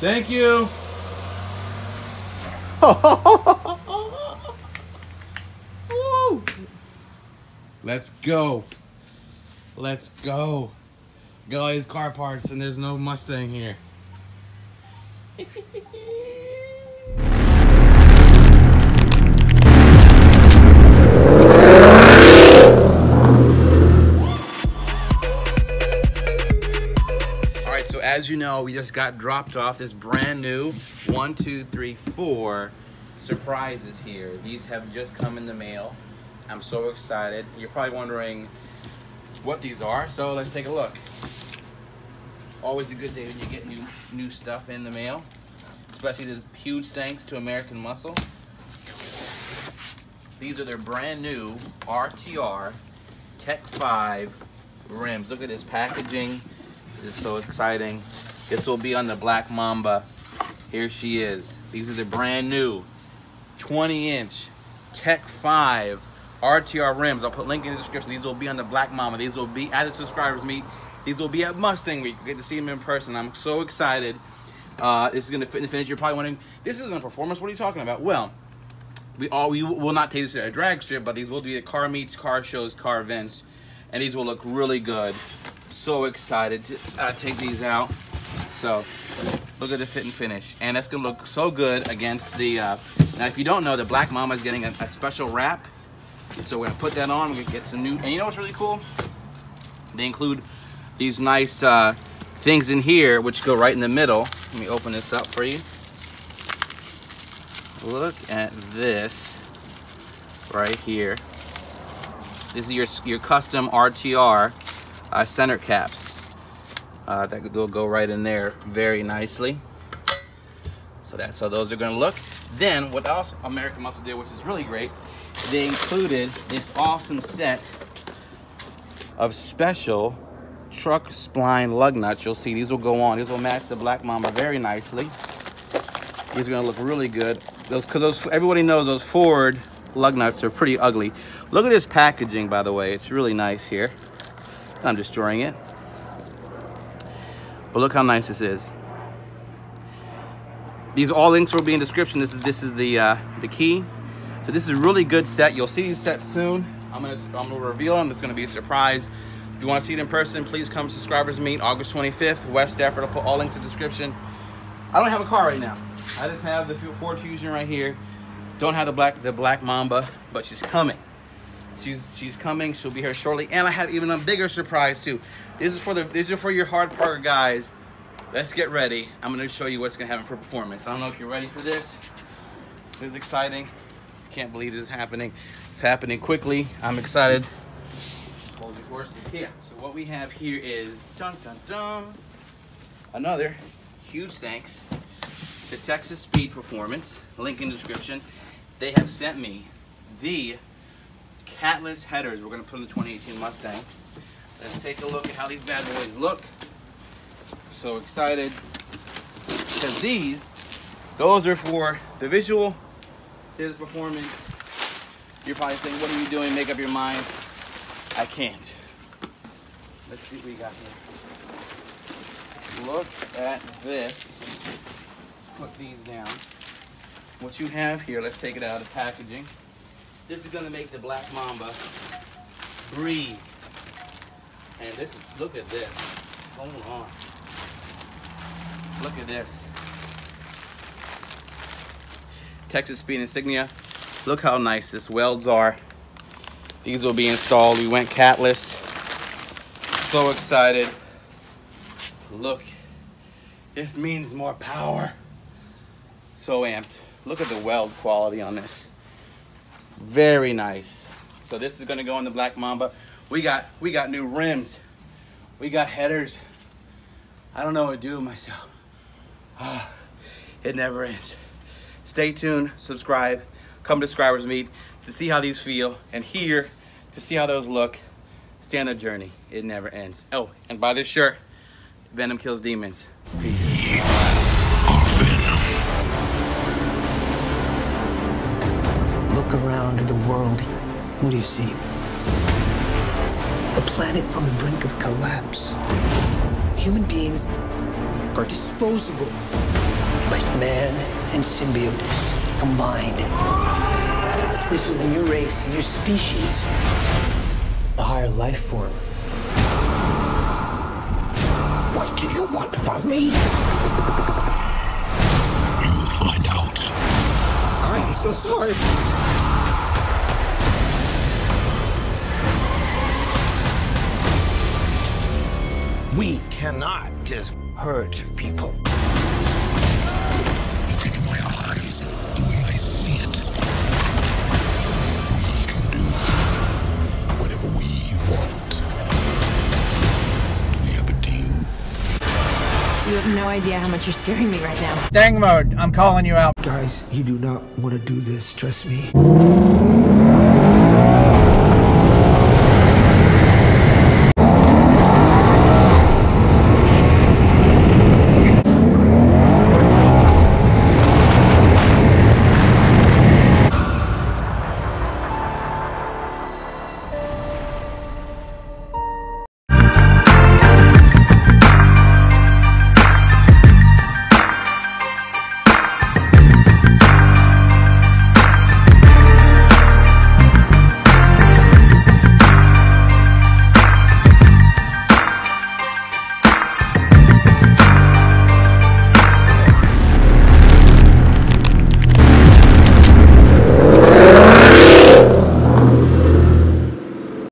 Thank you. Let's go. Let's go. Got all these car parts and there's no Mustang here. Alright, so as you know, we just got dropped off this brand new 1, 2, 3, 4 surprises here. These have just come in the mail. I'm so excited. You're probably wondering what these are, so let's take a look. Always a good day when you get new stuff in the mail, especially the huge thanks to American Muscle. These are their brand new RTR Tech 5 rims. Look at this packaging. This is so exciting. This will be on the Black Mamba. Here she is. These are the brand new 20-inch Tech 5 RTR rims. I'll put a link in the description. These will be on the Black Mamba. These will be at the subscribers meet. These will be at Mustang Week. You get to see them in person. I'm so excited. This is going to fit in the finish. You're probably wondering, this isn't a performance. What are you talking about? Well, we will not take this to a drag strip, but these will be the car meets, car shows, car events, and these will look really good. So excited to take these out. So look at the fit and finish, and that's going to look so good against the. Now, if you don't know, the Black Mamba is getting a special wrap. So we're gonna put that on. We're gonna get some new, and you know what's really cool? They include these nice things in here, which go right in the middle. Let me open this up for you. Look at this right here. This is your custom RTR center caps. That will go right in there very nicely. So that's how those are gonna look. Then what else American Muscle did, which is really great, they included this awesome set of special truck spline lug nuts. You'll see these will go on. These will match the Black Mamba very nicely. These are going to look really good. Because everybody knows those Ford lug nuts are pretty ugly. Look at this packaging, by the way. It's really nice here. I'm destroying it. But look how nice this is. These all links will be in the description. This is the key. So this is a really good set. You'll see these sets soon. I'm gonna reveal them. It's gonna be a surprise. If you want to see it in person, please come to subscribers meet August 25th, West Deptford. I'll put all links in the description. I don't have a car right now. I just have the Ford Fusion right here. Don't have the Black Mamba, but she's coming. She's coming. She'll be here shortly. And I have even a bigger surprise too. These are for your hard parker guys. Let's get ready. I'm gonna show you what's gonna happen for performance. I don't know if you're ready for this. This is exciting. Can't believe this is happening. It's happening quickly. I'm excited. Hold your horses here. So what we have here is dun dun dun. Another huge thanks to Texas Speed Performance. Link in the description. They have sent me the catless headers we're gonna put in the 2018 Mustang. Let's take a look at how these bad boys look. So excited because those are for the visual. His performance. You're probably saying, what are you doing? Make up your mind. I can't. Let's see what we got here. Look at this. Put these down. What you have here, let's take it out of the packaging. This is going to make the Black Mamba breathe. And this is, look at this. Hold on. Look at this. Texas Speed insignia. Look how nice this welds are. These will be installed. We went catless. So excited. Look. This means more power. So amped. Look at the weld quality on this. Very nice. So this is gonna go on the Black Mamba. We got new rims. We got headers. I don't know what to do with myself. It never ends. Stay tuned, subscribe, come to subscribers meet to see how these feel, and here to see how those look. Stay on the journey. It never ends. Oh, and buy this shirt. Venom kills demons. Peace. You are Venom. Look around at the world. What do you see? A planet on the brink of collapse. Human beings are disposable. But man and symbiote combined. This is a new race, a new species. A higher life form. What do you want from me? You'll find out. I'm so sorry. We cannot just hurt people. Look into my eyes, the way I see it. We can do whatever we want. Do we have a deal? You have no idea how much you're scaring me right now. StangMode, I'm calling you out. Guys, you do not want to do this, trust me.